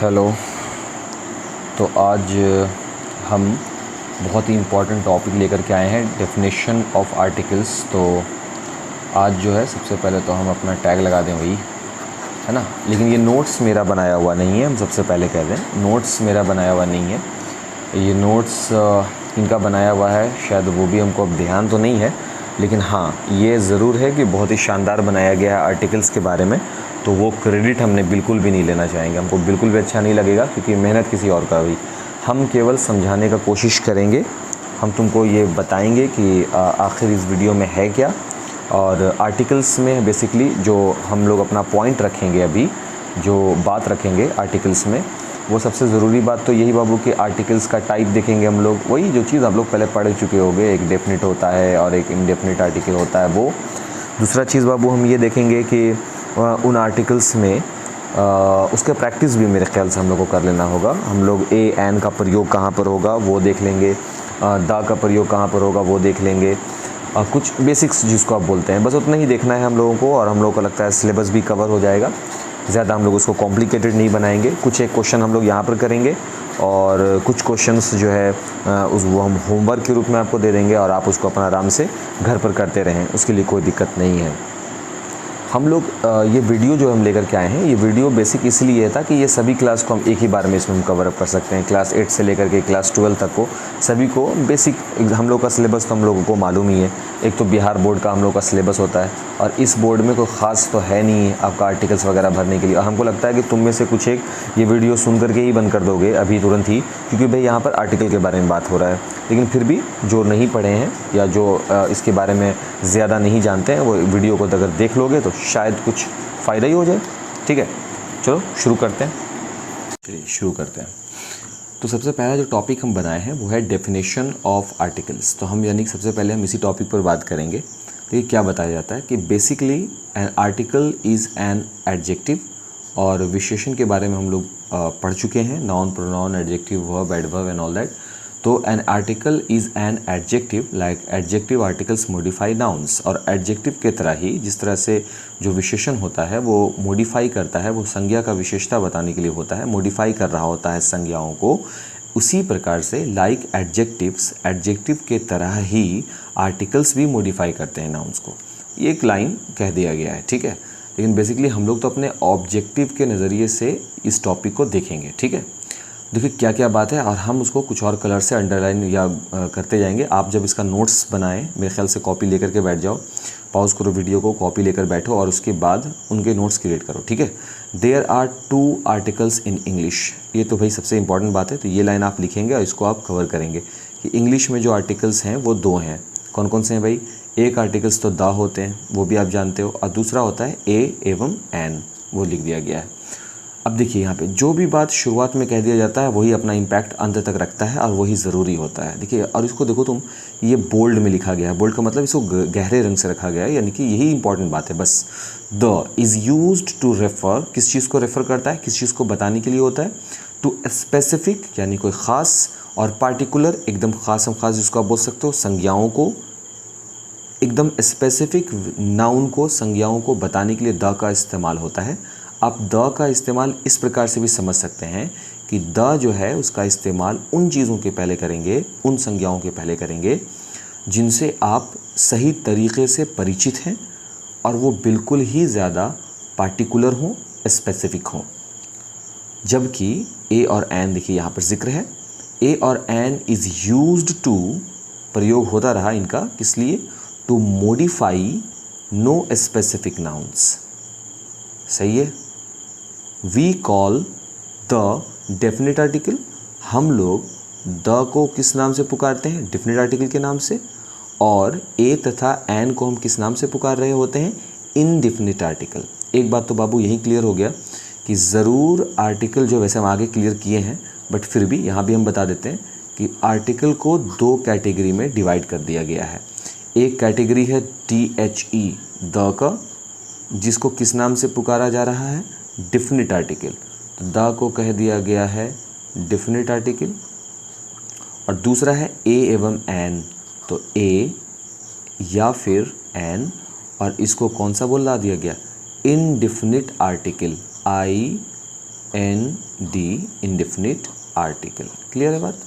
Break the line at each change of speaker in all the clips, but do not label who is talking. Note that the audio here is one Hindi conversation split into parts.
हेलो। तो आज हम बहुत ही इम्पोर्टेंट टॉपिक लेकर के आए हैं, डेफिनेशन ऑफ आर्टिकल्स। तो आज जो है सबसे पहले तो हम अपना टैग लगा दें वही, है ना। लेकिन ये नोट्स मेरा बनाया हुआ नहीं है, हम सबसे पहले कह दें नोट्स मेरा बनाया हुआ नहीं है। ये नोट्स इनका बनाया हुआ है, शायद वो भी हमको अब ध्यान तो नहीं है, लेकिन हाँ ये ज़रूर है कि बहुत ही शानदार बनाया गया है आर्टिकल्स के बारे में। तो वो क्रेडिट हमने बिल्कुल भी नहीं लेना चाहेंगे, हमको बिल्कुल भी अच्छा नहीं लगेगा, क्योंकि मेहनत किसी और का हुई। हम केवल समझाने का कोशिश करेंगे, हम तुमको ये बताएंगे कि आखिर इस वीडियो में है क्या। और आर्टिकल्स में बेसिकली जो हम लोग अपना पॉइंट रखेंगे, अभी जो बात रखेंगे आर्टिकल्स में, वो सबसे ज़रूरी बात तो यही बाबू कि आर्टिकल्स का टाइप देखेंगे हम लोग। वही जो चीज़ आप लोग पहले पढ़ चुके होंगे, एक डेफिनिट होता है और एक इनडेफिनिट आर्टिकल होता है वो। दूसरा चीज़ बाबू हम ये देखेंगे कि उन आर्टिकल्स में उसके प्रैक्टिस भी मेरे ख्याल से हम लोग को कर लेना होगा। हम लोग ए एन का प्रयोग कहाँ पर होगा वो देख लेंगे, दा का प्रयोग कहाँ पर होगा वो देख लेंगे, कुछ बेसिक्स जिसको आप बोलते हैं, बस उतना ही देखना है हम लोगों को। और हम लोगों को लगता है सिलेबस भी कवर हो जाएगा, ज़्यादा हम लोग उसको कॉम्प्लिकेटेड नहीं बनाएंगे। कुछ एक क्वेश्चन हम लोग यहाँ पर करेंगे और कुछ क्वेश्चंस जो है वो हम होमवर्क के रूप में आपको दे देंगे और आप उसको अपना आराम से घर पर करते रहें, उसके लिए कोई दिक्कत नहीं है। हम लोग ये वीडियो जो हम लेकर के आए हैं, ये वीडियो बेसिक इसलिए था कि ये सभी क्लास को हम एक ही बार में इसमें हम कवर अप कर सकते हैं। क्लास 8 से लेकर के क्लास 12 तक को सभी को बेसिक हम लोग का सिलेबस तो हम लोगों को मालूम ही है। एक तो बिहार बोर्ड का हम लोग का सिलेबस होता है और इस बोर्ड में कोई ख़ास तो है नहीं है आपका आर्टिकल्स वगैरह भरने के लिए। और हमको लगता है कि तुम में से कुछ एक ये वीडियो सुन करके ही बंद कर दोगे अभी तुरंत ही, क्योंकि भाई यहाँ पर आर्टिकल के बारे में बात हो रहा है। लेकिन फिर भी जो नहीं पढ़े हैं या जो इसके बारे में ज़्यादा नहीं जानते हैं, वो वीडियो को अगर देख लोगे तो शायद कुछ फ़ायदा ही हो जाए। ठीक है, चलो शुरू करते हैं। चलिए शुरू करते हैं। तो सबसे पहला जो टॉपिक हम बनाए हैं वो है डेफिनेशन ऑफ आर्टिकल्स। तो हम यानी सबसे पहले हम इसी टॉपिक पर बात करेंगे। तो ये क्या बताया जाता है कि basically N article is an adjective, और विशेषण के बारे में हम लोग पढ़ चुके हैं, noun, pronoun, adjective, verb, adverb and all that. तो an article is an adjective like adjective articles modify nouns. और एडजेक्टिव के तरह ही जिस तरह से जो विशेषण होता है वो मॉडिफाई करता है, वो संज्ञा का विशेषता बताने के लिए होता है, मॉडिफाई कर रहा होता है संज्ञाओं को, उसी प्रकार से लाइक एडजेक्टिव्स, एडजेक्टिव के तरह ही आर्टिकल्स भी मॉडिफाई करते हैं नाउन्स को। ये एक लाइन कह दिया गया है, ठीक है। लेकिन बेसिकली हम लोग तो अपने ऑब्जेक्टिव के नज़रिए से इस टॉपिक को देखेंगे, ठीक है। देखिए क्या क्या बात है, और हम उसको कुछ और कलर से अंडरलाइन या करते जाएंगे। आप जब इसका नोट्स बनाएं, मेरे ख्याल से कॉपी लेकर के बैठ जाओ, पॉज करो वीडियो को, कॉपी लेकर बैठो और उसके बाद उनके नोट्स क्रिएट करो, ठीक है। There are 2 articles in English. ये तो भाई सबसे इंपॉर्टेंट बात है, तो ये लाइन आप लिखेंगे और इसको आप कवर करेंगे कि इंग्लिश में जो आर्टिकल्स हैं वो 2 हैं। कौन कौन से हैं भाई? एक आर्टिकल्स तो दा होते हैं, वो भी आप जानते हो, और दूसरा होता है ए एवं एन, वो लिख दिया गया है। अब देखिए यहाँ पे जो भी बात शुरुआत में कह दिया जाता है वही अपना इम्पैक्ट अंत तक रखता है और वही ज़रूरी होता है। देखिए, और इसको देखो तुम, ये बोल्ड में लिखा गया है। बोल्ड का मतलब इसको गहरे रंग से रखा गया है, यानी कि यही इंपॉर्टेंट बात है बस। The is used to refer, किस चीज़ को रेफ़र करता है, किस चीज़ को बताने के लिए होता है। टू स्पेसिफिक यानी कोई ख़ास, और पार्टिकुलर एकदम ख़ास, हम ख़ास जिसको आप बोल सकते हो, संज्ञाओं को, एकदम स्पेसिफिक नाउन को, संज्ञाओं को बताने के लिए द का इस्तेमाल होता है। आप द का इस्तेमाल इस प्रकार से भी समझ सकते हैं कि द जो है उसका इस्तेमाल उन चीज़ों के पहले करेंगे, उन संज्ञाओं के पहले करेंगे जिनसे आप सही तरीक़े से परिचित हैं और वो बिल्कुल ही ज़्यादा पार्टिकुलर हों, स्पेसिफिक हों। जबकि ए और एन, देखिए यहाँ पर जिक्र है, ए और एन इज़ यूज्ड टू, प्रयोग होता रहा इनका, किस लिए? To modify no specific nouns. सही है। We call the definite article, हम लोग द को किस नाम से पुकारते हैं? डेफिनेट आर्टिकल के नाम से। और ए तथा एन को हम किस नाम से पुकार रहे होते हैं? Indefinite article. एक बात तो बाबू यही क्लियर हो गया कि ज़रूर आर्टिकल जो वैसे हम आगे क्लियर किए हैं, बट फिर भी यहाँ भी हम बता देते हैं कि आर्टिकल को 2 कैटेगरी में डिवाइड कर दिया गया है। एक कैटेगरी है THE, द का, जिसको किस नाम से पुकारा जा रहा है? Definite article. तो द को कह दिया गया है डेफिनेट आर्टिकल। और दूसरा है ए एवं एन, तो ए या फिर एन, और इसको कौन सा बोला दिया गया? इनडेफिनेट आर्टिकल, INDEFINITE दी इंडेफिनिट आर्टिकल। क्लियर है बात?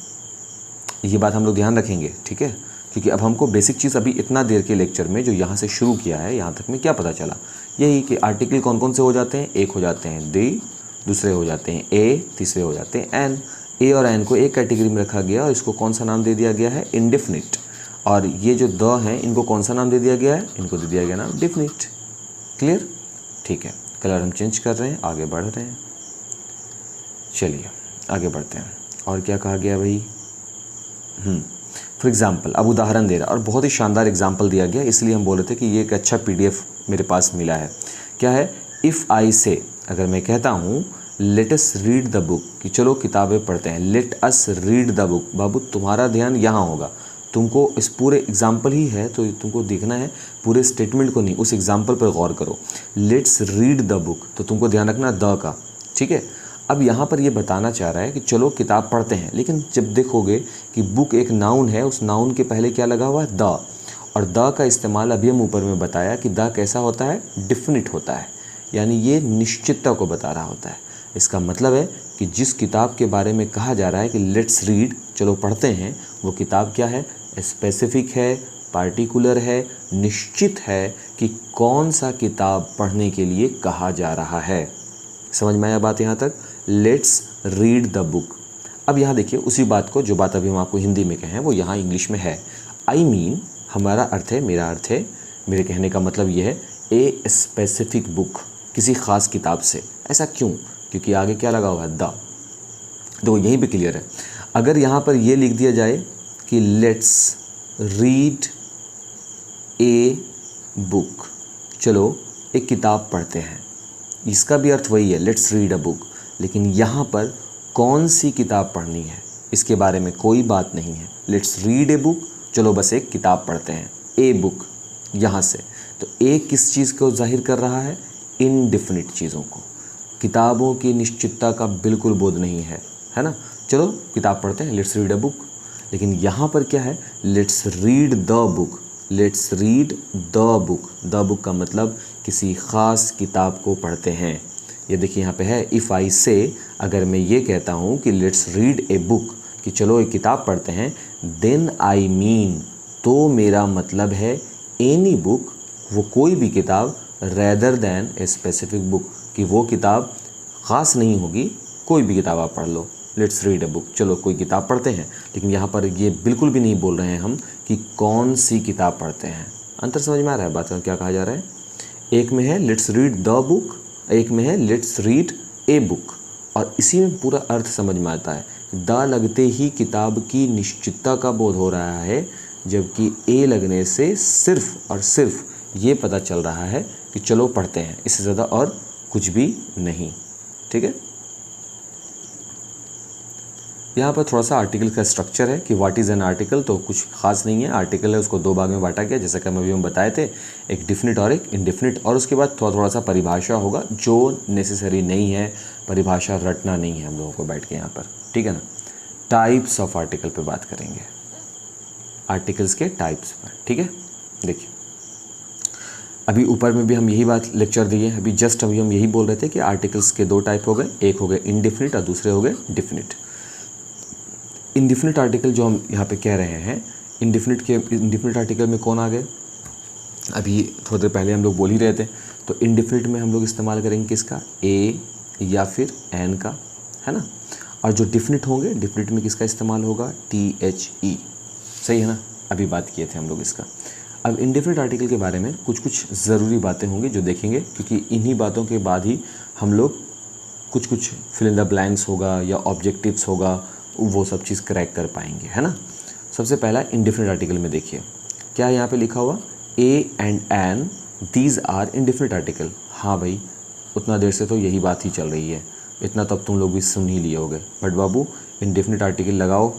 ये बात हम लोग ध्यान रखेंगे, ठीक है, क्योंकि अब हमको बेसिक चीज़ अभी इतना देर के लेक्चर में जो यहाँ से शुरू किया है यहाँ तक में क्या पता चला, यही कि आर्टिकल कौन कौन से हो जाते हैं। एक हो जाते हैं दी, दूसरे हो जाते हैं ए, तीसरे हो जाते हैं एन। ए और एन को एक कैटेगरी में रखा गया और इसको कौन सा नाम दे दिया गया है, इंडेफिनिट। और ये जो द हैं इनको कौन सा नाम दे दिया गया है, इनको दे दिया गया नाम डेफिनिट। क्लियर? ठीक है, कलर हम चेंज कर रहे हैं, आगे बढ़ रहे हैं। चलिए आगे बढ़ते हैं। और क्या कहा गया भाई, फॉर एग्ज़ाम्पल, अब उदाहरण दे रहा और बहुत ही शानदार एग्जाम्पल दिया गया, इसलिए हम बोल रहे थे कि ये एक अच्छा PDF मेरे पास मिला है। क्या है, इफ़ आई से, अगर मैं कहता हूँ let us read the book, कि चलो किताबें पढ़ते हैं। Let us read the book, बाबू तुम्हारा ध्यान यहाँ होगा, तुमको इस पूरे एग्जाम्पल ही है तो तुमको देखना है, पूरे स्टेटमेंट को नहीं, उस एग्जाम्पल पर गौर करो। लेट्स रीड द बुक, तो तुमको ध्यान रखना द का, ठीक है। अब यहाँ पर ये बताना चाह रहा है कि चलो किताब पढ़ते हैं, लेकिन जब देखोगे कि बुक एक नाउन है, उस नाउन के पहले क्या लगा हुआ है, द। और द का इस्तेमाल अभी हम ऊपर में बताया कि द कैसा होता है, डिफिनिट होता है, यानी ये निश्चितता को बता रहा होता है। इसका मतलब है कि जिस किताब के बारे में कहा जा रहा है कि लेट्स रीड, चलो पढ़ते हैं, वो किताब क्या है, स्पेसिफिक है, पार्टिकुलर है, निश्चित है कि कौन सा किताब पढ़ने के लिए कहा जा रहा है। समझ में आया बात यहाँ तक? Let's read the book. अब यहाँ देखिए उसी बात को, जो बात अभी हम आपको हिंदी में कहें वो यहाँ इंग्लिश में है। आई मीन, हमारा अर्थ है, मेरा अर्थ है, मेरे कहने का मतलब ये है, ए स्पेसिफिक बुक, किसी ख़ास किताब से। ऐसा क्यों? क्योंकि आगे क्या लगा हुआ है, द। तो यहीं पे क्लियर है। अगर यहाँ पर ये लिख दिया जाए कि लेट्स रीड ए बुक, चलो एक किताब पढ़ते हैं, इसका भी अर्थ वही है, लेट्स रीड अ बुक। लेकिन यहाँ पर कौन सी किताब पढ़नी है इसके बारे में कोई बात नहीं है। लेट्स रीड ए बुक, चलो बस एक किताब पढ़ते हैं, ए बुक यहाँ से। तो ए किस चीज़ को जाहिर कर रहा है, इनडिफिनिट चीज़ों को। किताबों की निश्चितता का बिल्कुल बोध नहीं है, है ना। चलो किताब पढ़ते हैं, लेट्स रीड अ बुक। लेकिन यहाँ पर क्या है, let's read the book, let's read the book. The book का मतलब किसी ख़ास किताब को पढ़ते हैं। ये देखिए यहाँ पे है, इफ़ आई से, अगर मैं ये कहता हूँ कि लेट्स रीड ए बुक, कि चलो एक किताब पढ़ते हैं, देन आई मीन, तो मेरा मतलब है एनी बुक, वो कोई भी किताब, rather than a specific book, कि वो किताब ख़ास नहीं होगी, कोई भी किताब आप पढ़ लो। लेट्स रीड अ बुक, चलो कोई किताब पढ़ते हैं। लेकिन यहाँ पर ये बिल्कुल भी नहीं बोल रहे हैं हम कि कौन सी किताब पढ़ते हैं। अंतर समझ में आ रहा है बात का, क्या कहा जा रहा है? एक में है लेट्स रीड द बुक, एक में है लेट्स रीड ए बुक, और इसी में पूरा अर्थ समझ में आता है। द लगते ही किताब की निश्चितता का बोध हो रहा है, जबकि ए लगने से सिर्फ और सिर्फ ये पता चल रहा है कि चलो पढ़ते हैं, इससे ज़्यादा और कुछ भी नहीं। ठीक है। यहाँ पर थोड़ा सा आर्टिकल का स्ट्रक्चर है कि व्हाट इज़ एन आर्टिकल, तो कुछ खास नहीं है। आर्टिकल है, उसको दो भाग में बांटा गया, जैसा कि हम बताए थे, एक डिफिनिट और एक इनडिफिनिट। और उसके बाद थोड़ा सा परिभाषा होगा, जो नेसेसरी नहीं है, परिभाषा रटना नहीं है हम लोगों को बैठ के यहाँ पर, ठीक है ना। टाइप्स ऑफ आर्टिकल पे बात करेंगे, आर्टिकल्स के टाइप्स पर, ठीक है। देखिए अभी ऊपर में भी हम यही बात लेक्चर दिए, अभी जस्ट अभी हम यही बोल रहे थे कि आर्टिकल्स के दो टाइप हो गए, एक हो गए इनडिफिनिट और दूसरे हो गए डिफिनिट। इनडिफिनिट आर्टिकल जो हम यहाँ पे कह रहे हैं, इनडिफिनिट आर्टिकल में कौन आ गए, अभी थोड़ी देर पहले हम लोग बोल ही रहे थे। तो इनडिफिनिट में हम लोग इस्तेमाल करेंगे किसका, ए या फिर एन का, है ना। और जो डिफिनिट होंगे, डिफिनिट में किसका इस्तेमाल होगा, THE, सही है ना। अभी बात किए थे हम लोग इसका। अब इनडिफिनिट आर्टिकल के बारे में कुछ कुछ ज़रूरी बातें होंगी जो देखेंगे, क्योंकि इन्हीं बातों के बाद ही हम लोग कुछ फिल इन द ब्लैंक्स होगा या ऑब्जेक्टिव्स होगा, वो सब चीज़ क्रैक कर पाएंगे, है ना। सबसे पहला इनडिफिनिट आर्टिकल में देखिए क्या यहाँ पे लिखा हुआ, a and an these are indefinite article. हाँ भाई, उतना देर से तो यही बात ही चल रही है, इतना तब तुम लोग भी सुन ही लिए होगे। बट बाबू इनडिफिनिट आर्टिकल लगाओ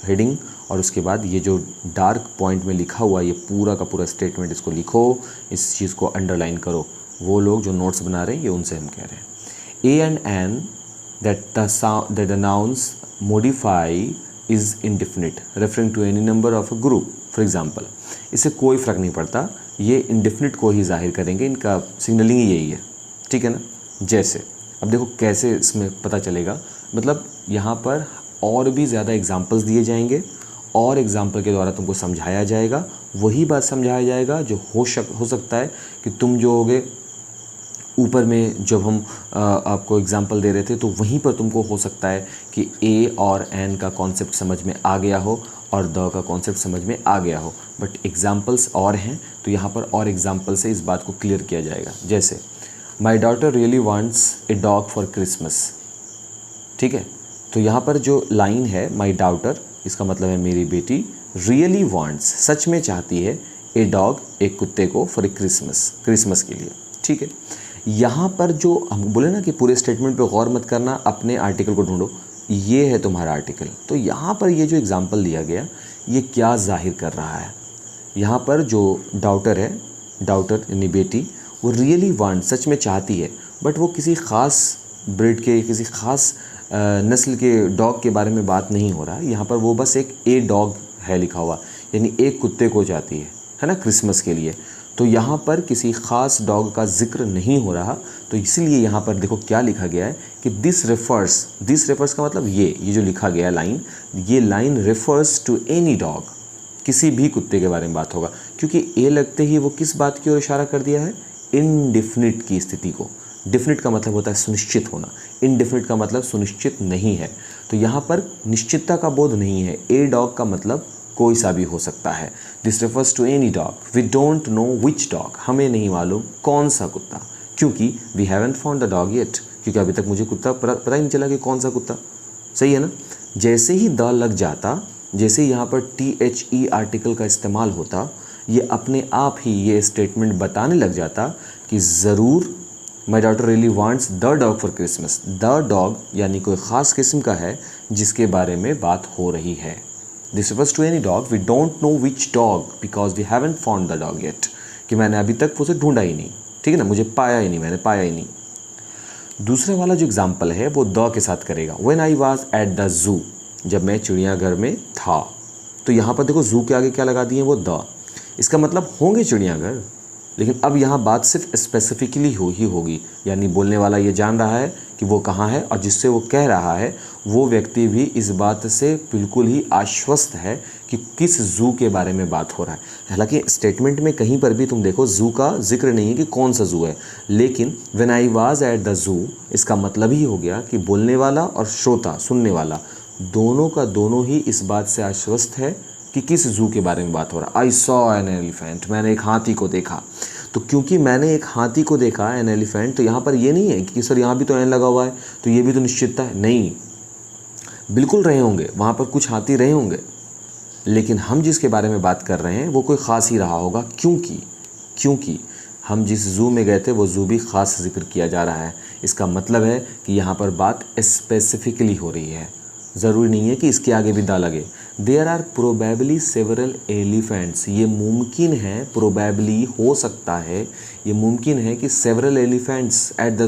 हेडिंग, और उसके बाद ये जो डार्क पॉइंट में लिखा हुआ ये पूरा का पूरा स्टेटमेंट इसको लिखो, इस चीज़ को अंडरलाइन करो। वो लोग जो नोट्स बना रहे हैं ये उनसे हम कह रहे हैं। A and an that the nouns modify is indefinite referring to any number of a group, for example। इससे कोई फ़र्क नहीं पड़ता, ये indefinite को ही जाहिर करेंगे, इनका सिग्नलिंग ही यही है, ठीक है ना। जैसे अब देखो कैसे इसमें पता चलेगा, मतलब यहाँ पर और भी ज़्यादा एग्जाम्पल्स दिए जाएंगे और एग्जाम्पल के द्वारा तुमको समझाया जाएगा, वही बात समझाया जाएगा जो हो सकता है कि तुम जो होगे ऊपर में जब हम आपको एग्जाम्पल दे रहे थे तो वहीं पर तुमको हो सकता है कि ए और एन का कॉन्सेप्ट समझ में आ गया हो और द का कॉन्सेप्ट समझ में आ गया हो, बट एग्जाम्पल्स और हैं तो यहाँ पर और एग्जाम्पल से इस बात को क्लियर किया जाएगा। जैसे my daughter really wants a dog for Christmas, ठीक है। तो यहाँ पर जो लाइन है माई डॉटर, इसका मतलब है मेरी बेटी, रियली वांट्स सच में चाहती है, ए डॉग एक कुत्ते को फॉर ए क्रिसमस के लिए, ठीक है। यहाँ पर जो हम बोले ना कि पूरे स्टेटमेंट पे गौर मत करना, अपने आर्टिकल को ढूंढो, ये है तुम्हारा आर्टिकल। तो यहाँ पर ये जो एग्जाम्पल दिया गया ये क्या जाहिर कर रहा है, यहाँ पर जो डॉटर है, डॉटर यानी बेटी, वो रियली वांट सच में चाहती है, बट वो किसी ख़ास ब्रीड के, किसी ख़ास नस्ल के डॉग के बारे में बात नहीं हो रहा है। यहाँ पर वो बस एक ए डॉग है लिखा हुआ, यानी एक कुत्ते को चाहती है ना क्रिसमस के लिए। तो यहाँ पर किसी ख़ास डॉग का जिक्र नहीं हो रहा, तो इसलिए यहाँ पर देखो क्या लिखा गया है कि दिस रेफर्स का मतलब ये जो लिखा गया लाइन, ये line refers to any dog, किसी भी कुत्ते के बारे में बात होगा, क्योंकि ए लगते ही वो किस बात की ओर इशारा कर दिया है, इनडेफिनिट की स्थिति को। डेफिनिट का मतलब होता है सुनिश्चित होना, इनडेफिनिट का मतलब सुनिश्चित नहीं है। तो यहाँ पर निश्चितता का बोध नहीं है, ए डॉग का मतलब कोई सा भी हो सकता है। This refers to any dog, we don't know which dog, हमें नहीं मालूम कौन सा कुत्ता, क्योंकि we haven't found the dog yet, क्योंकि अभी तक मुझे कुत्ता पता ही नहीं चला कि कौन सा कुत्ता, सही है ना। जैसे ही द लग जाता, जैसे यहाँ पर THE आर्टिकल का इस्तेमाल होता, ये अपने आप ही ये स्टेटमेंट बताने लग जाता कि ज़रूर my daughter really wants the dog for Christmas. The dog यानी कोई ख़ास किस्म का है जिसके बारे में बात हो रही है। This refers to any dog, we don't know which dog because we haven't found the dog yet, कि मैंने अभी तक उसे ढूंढा ही नहीं, ठीक है ना, मुझे पाया ही नहीं, मैंने पाया ही नहीं। दूसरे वाला जो एग्जाम्पल है वो द के साथ करेगा। When I was at the zoo, जब मैं चिड़ियाघर में था, तो यहाँ पर देखो जू के आगे क्या लगा दिए वो द, इसका मतलब होंगे चिड़ियाघर, लेकिन अब यहाँ बात सिर्फ स्पेसिफिकली ही होगी, यानी बोलने वाला ये जान रहा है कि वो कहाँ है, और जिससे वो कह रहा है वो व्यक्ति भी इस बात से बिल्कुल ही आश्वस्त है कि किस ज़ू के बारे में बात हो रहा है। हालांकि स्टेटमेंट में कहीं पर भी तुम देखो ज़ू का जिक्र नहीं है कि कौन सा ज़ू है, लेकिन when I was at the zoo, इसका मतलब ही हो गया कि बोलने वाला और श्रोता, सुनने वाला, दोनों का दोनों ही इस बात से आश्वस्त है कि किस ज़ू के बारे में बात हो रहा है। आई सॉ एन एलिफेंट, मैंने एक हाथी को देखा। तो क्योंकि मैंने एक हाथी को देखा, एन एलिफेंट, तो यहाँ पर ये नहीं है कि सर यहाँ भी तो एन लगा हुआ है तो ये भी तो निश्चितता है, नहीं, बिल्कुल रहे होंगे, वहाँ पर कुछ हाथी रहे होंगे, लेकिन हम जिसके बारे में बात कर रहे हैं वो कोई ख़ास ही रहा होगा, क्योंकि हम जिस ज़ू में गए थे वो ज़ू भी ख़ास जिक्र किया जा रहा है। इसका मतलब है कि यहाँ पर बात स्पेसिफिकली हो रही है, ज़रूरी नहीं है कि इसके आगे भी दा लगे। There are probably several elephants, ये मुमकिन है, प्रोबेबली हो सकता है, ये मुमकिन है कि several elephants at the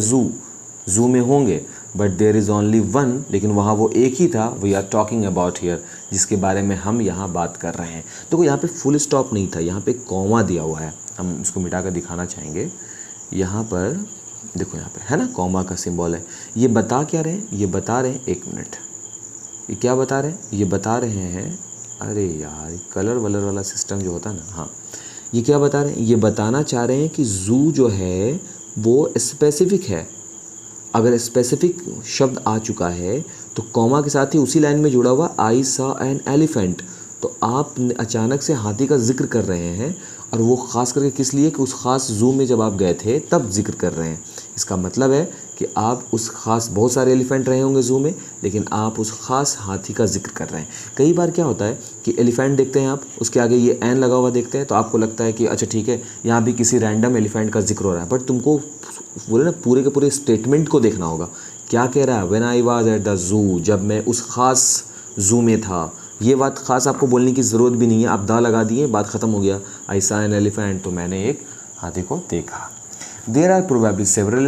zoo में होंगे, but there is only one, लेकिन वहाँ वो एक ही था, we are talking about here, जिसके बारे में हम यहाँ बात कर रहे हैं। तो यहाँ पे फुल स्टॉप नहीं था, यहाँ पे कॉमा दिया हुआ है, हम इसको मिटा कर दिखाना चाहेंगे। यहाँ पर देखो, यहाँ पे है ना कॉमा का सिंबल है। ये बता क्या रहे हैं, ये बता रहे हैं, एक मिनट, ये क्या बता रहे हैं, ये बता रहे हैं, अरे यार कलर वलर वाला सिस्टम जो होता है ना, हाँ, ये क्या बता रहे हैं, ये बताना चाह रहे हैं कि ज़ू जो है वो स्पेसिफिक है। अगर स्पेसिफिक शब्द आ चुका है तो कॉमा के साथ ही उसी लाइन में जुड़ा हुआ आई सॉ एन एलिफेंट, तो आप अचानक से हाथी का जिक्र कर रहे हैं, और वो ख़ास करके किस लिए कि उस ख़ास ज़ू में जब आप गए थे तब जिक्र कर रहे हैं। इसका मतलब है कि आप उस ख़ास, बहुत सारे एलिफेंट रहे होंगे ज़ू में, लेकिन आप उस ख़ास हाथी का जिक्र कर रहे हैं। कई बार क्या होता है कि एलिफेंट देखते हैं आप, उसके आगे ये एन लगा हुआ देखते हैं, तो आपको लगता है कि अच्छा ठीक है, यहाँ भी किसी रैंडम एलिफेंट का जिक्र हो रहा है, बट तुमको बोले ना पूरे के पूरे स्टेटमेंट को देखना होगा। क्या कह रहा है, when I was at the zoo, जब मैं उस ख़ास ज़ू में था। ये बात ख़ास आपको बोलने की ज़रूरत भी नहीं है, आप दा लगा दिए, बात ख़त्म हो गया। आई सॉ एन एलिफेंट, तो मैंने एक हाथी को देखा। There are probably several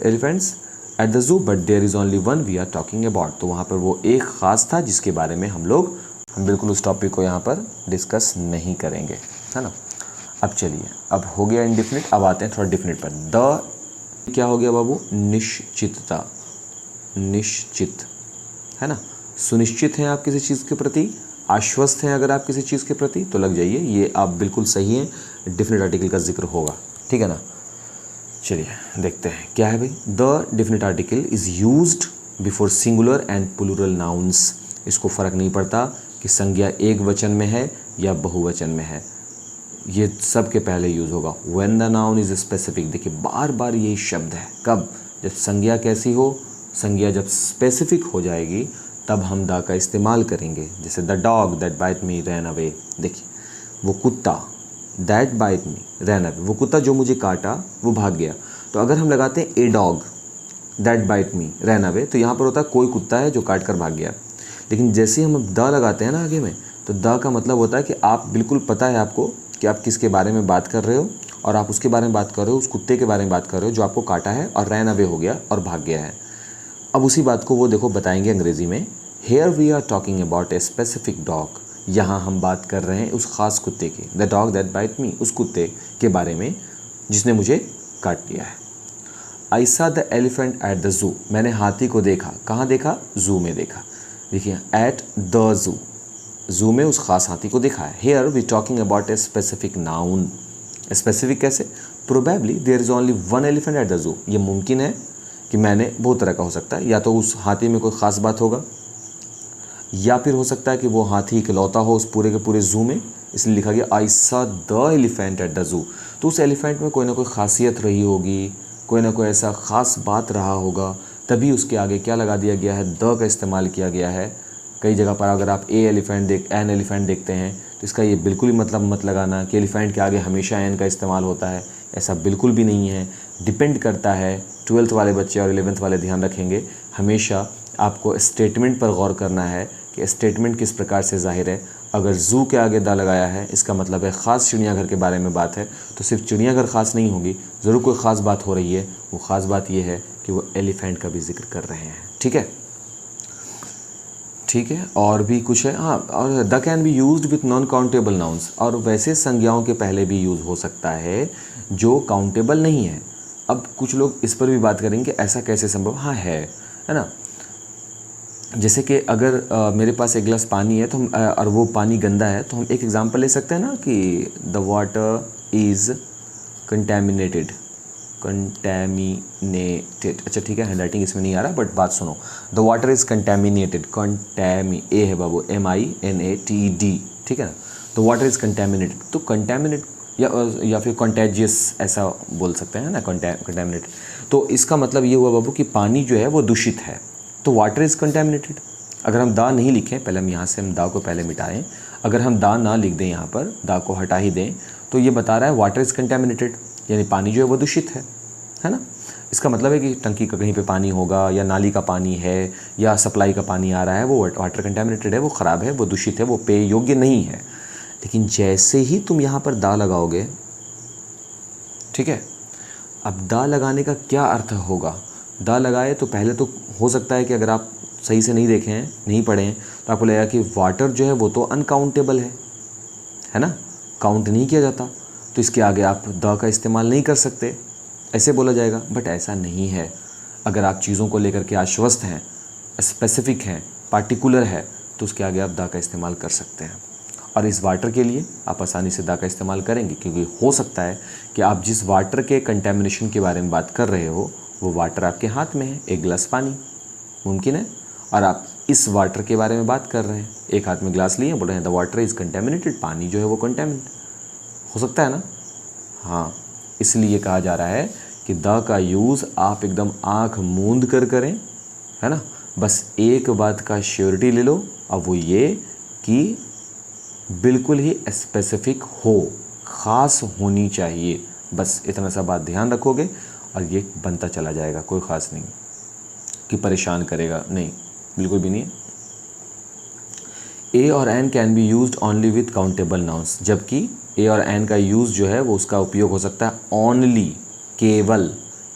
elephants at the zoo but there is only one we are talking about. तो वहाँ पर वो एक ख़ास था जिसके बारे में हम बिल्कुल उस टॉपिक को यहाँ पर डिस्कस नहीं करेंगे, है ना। अब चलिए, अब हो गया इंडिफिनिट, अब आते हैं थोड़ा डिफिनिट पर। द क्या हो गया बाबू, निश्चितता, निश्चित, है ना। सुनिश्चित हैं आप किसी चीज़ के प्रति, आश्वस्त हैं अगर आप किसी चीज़ के प्रति तो लग जाइए, ये आप बिल्कुल सही हैं, डेफिनेट आर्टिकल का जिक्र होगा, ठीक है ना। चलिए देखते हैं क्या है भाई। The definite article is used before singular and plural nouns. इसको फ़र्क नहीं पड़ता कि संज्ञा एक वचन में है या बहुवचन में है, ये सब के पहले यूज़ होगा। When the noun is specific, देखिए बार बार यही शब्द है, कब, जब संज्ञा कैसी हो, संज्ञा जब स्पेसिफिक हो जाएगी तब हम द का इस्तेमाल करेंगे। जैसे the dog that bit me ran away, देखिए वो कुत्ता that bit me ran away, वो कुत्ता जो मुझे काटा वो भाग गया। तो अगर हम लगाते हैं a dog that bit me ran away, तो यहाँ पर होता है कोई कुत्ता है जो काट कर भाग गया। लेकिन जैसे ही हम द लगाते हैं ना आगे में, तो द का मतलब होता है कि आप बिल्कुल पता है आपको कि आप किसके बारे में बात कर रहे हो, और आप उसके बारे में बात कर रहे हो, उस कुत्ते के बारे में बात कर रहे हो जो आपको काटा है और रैन अवे हो गया और भाग गया है। अब उसी बात को वो देखो बताएंगे अंग्रेज़ी में, here we are talking about a specific dog, यहाँ हम बात कर रहे हैं उस ख़ास कुत्ते की, the dog that bit me, उस कुत्ते के बारे में जिसने मुझे काट लिया है। आई सा द एलिफेंट एट द जू, मैंने हाथी को देखा, कहाँ देखा, जू में देखा। देखिए एट द जू, जू में उस ख़ास हाथी को देखा है। Here we talking about a specific noun, specific कैसे, probably there is only one elephant at the zoo, ये मुमकिन है कि मैंने बहुत तरह का हो सकता है, या तो उस हाथी में कोई ख़ास बात होगा, या फिर हो सकता है कि वो हाथी इकलौता हो उस पूरे के पूरे जू में, इसलिए लिखा गया आई सा द एलिफेंट एट द जू। तो उस एलिफेंट में कोई ना कोई खासियत रही होगी, कोई ना कोई ऐसा ख़ास बात रहा होगा, तभी उसके आगे क्या लगा दिया गया है, द का इस्तेमाल किया गया है। कई जगह पर अगर आप एन एलिफेंट देखते हैं तो इसका ये बिल्कुल ही मतलब मत लगाना कि एलिफेंट के आगे हमेशा एन का इस्तेमाल होता है, ऐसा बिल्कुल भी नहीं है। डिपेंड करता है, 12th वाले बच्चे और 11th वाले ध्यान रखेंगे, हमेशा आपको स्टेटमेंट पर गौर करना है कि स्टेटमेंट किस प्रकार से ज़ाहिर है। अगर ज़ू के आगे दा लगाया है इसका मतलब है ख़ास चिड़ियाघर के बारे में बात है, तो सिर्फ चिड़ियाघर ख़ास नहीं होगी, ज़रूर कोई ख़ास बात हो रही है। वो ख़ास बात ये है कि वो एलिफेंट का भी जिक्र कर रहे हैं, ठीक है, ठीक है। और भी कुछ है, हाँ, और the can be used with non countable nouns, और वैसे संज्ञाओं के पहले भी यूज़ हो सकता है जो काउंटेबल नहीं है। अब कुछ लोग इस पर भी बात करेंगे ऐसा कैसे संभव, हाँ है ना। जैसे कि अगर मेरे पास एक गिलास पानी है तो हम और वो पानी गंदा है, तो हम एक एग्जांपल ले सकते हैं ना कि द वाटर इज़ कंटेमिनेटेड, अच्छा ठीक है, हैंड राइटिंग इसमें नहीं आ रहा, बट बात सुनो, द वाटर इज़ कंटेमिनेटेड, ए है बाबू, MINATED, ठीक है ना। तो वाटर इज़ कंटेमिनेटेड, तो कंटेमिनेट या फिर कॉन्टेजियस ऐसा बोल सकते हैं ना, कंटेमिनेटेड। तो इसका मतलब ये हुआ बाबू कि पानी जो है वो दूषित है, तो वाटर इज़ कंटेमिनेटेड। अगर हम दा नहीं लिखें, पहले हम यहाँ से हम दा को पहले मिटाएं, अगर हम दा ना लिख दें, यहाँ पर दा को हटा ही दें, तो ये बता रहा है वाटर इज़ कंटेमिनेटेड, यानी पानी जो है वो दूषित है ना। इसका मतलब है कि टंकी का कहीं पे पानी होगा, या नाली का पानी है, या सप्लाई का पानी आ रहा है, वो वाटर कंटेमिनेटेड है, वो ख़राब है, वो दूषित है, वो पेय योग्य नहीं है। लेकिन जैसे ही तुम यहाँ पर दा लगाओगे, ठीक है, अब दा लगाने का क्या अर्थ होगा, दा लगाए तो पहले तो हो सकता है कि अगर आप सही से नहीं देखे हैं, नहीं पढ़े हैं, तो आपको लगेगा कि वाटर जो है वो तो अनकाउंटेबल है ना, काउंट नहीं किया जाता, तो इसके आगे आप द का इस्तेमाल नहीं कर सकते, ऐसे बोला जाएगा। बट ऐसा नहीं है। अगर आप चीज़ों को लेकर के आश्वस्त हैं, स्पेसिफिक हैं, पार्टिकुलर है, तो उसके आगे आप द का इस्तेमाल कर सकते हैं। और इस वाटर के लिए आप आसानी से द का इस्तेमाल करेंगे, क्योंकि हो सकता है कि आप जिस वाटर के कंटेमिनेशन के बारे में बात कर रहे हो वो वाटर आपके हाथ में है, एक गिलास पानी मुमकिन है, और आप इस वाटर के बारे में बात कर रहे हैं, एक हाथ में गिलास लिए, बोल रहे हैं द वाटर इज़ कंटेमिनेटेड, पानी जो है वो कंटेमिनेट हो सकता है ना। हाँ, इसलिए कहा जा रहा है कि द का यूज़ आप एकदम आँख मूंद कर करें, है ना। बस एक बात का श्योरिटी ले लो, अब वो ये कि बिल्कुल ही स्पेसिफिक हो, ख़ास होनी चाहिए, बस इतना सा बात ध्यान रखोगे और ये बनता चला जाएगा, कोई ख़ास नहीं कि परेशान करेगा, नहीं, बिल्कुल भी नहीं। ए और an can be used only with countable nouns, जबकि ए और एन का यूज़ जो है वो उसका उपयोग हो सकता है ओनली, केवल,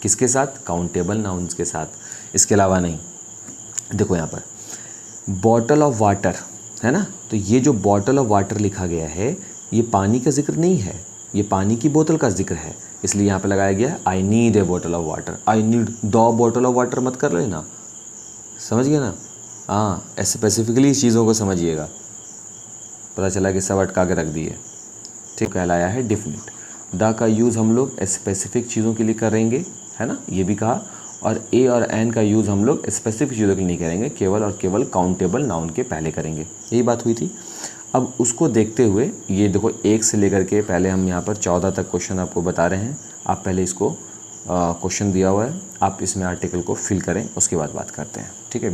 किसके साथ, काउंटेबल नाउन्स के साथ, इसके अलावा नहीं। देखो यहाँ पर बॉटल ऑफ वाटर है ना, तो ये जो बॉटल ऑफ वाटर लिखा गया है ये पानी का जिक्र नहीं है, ये पानी की बोतल का जिक्र है, इसलिए यहाँ पे लगाया गया I need a bottle of water. I need the bottle of water मत कर लेना, समझ गए ना, हाँ, स्पेसिफिकली इस चीज़ों को समझिएगा, पता चला कि सब अटका के रख दिए। ठीक, कहलाया है डिफिनिट। द का यूज़ हम लोग स्पेसिफिक चीज़ों के लिए करेंगे, है ना, ये भी कहा। और ए और एन का यूज़ हम लोग स्पेसिफिक चीज़ों के लिए नहीं करेंगे, केवल और केवल काउंटेबल नाउन के पहले करेंगे। यही बात हुई थी। अब उसको देखते हुए ये देखो 1 से लेकर के पहले हम यहाँ पर 14 तक क्वेश्चन आपको बता रहे हैं। आप पहले इसको क्वेश्चन दिया हुआ है, आप इसमें आर्टिकल को फिल करें, उसके बाद बात करते हैं। ठीक है।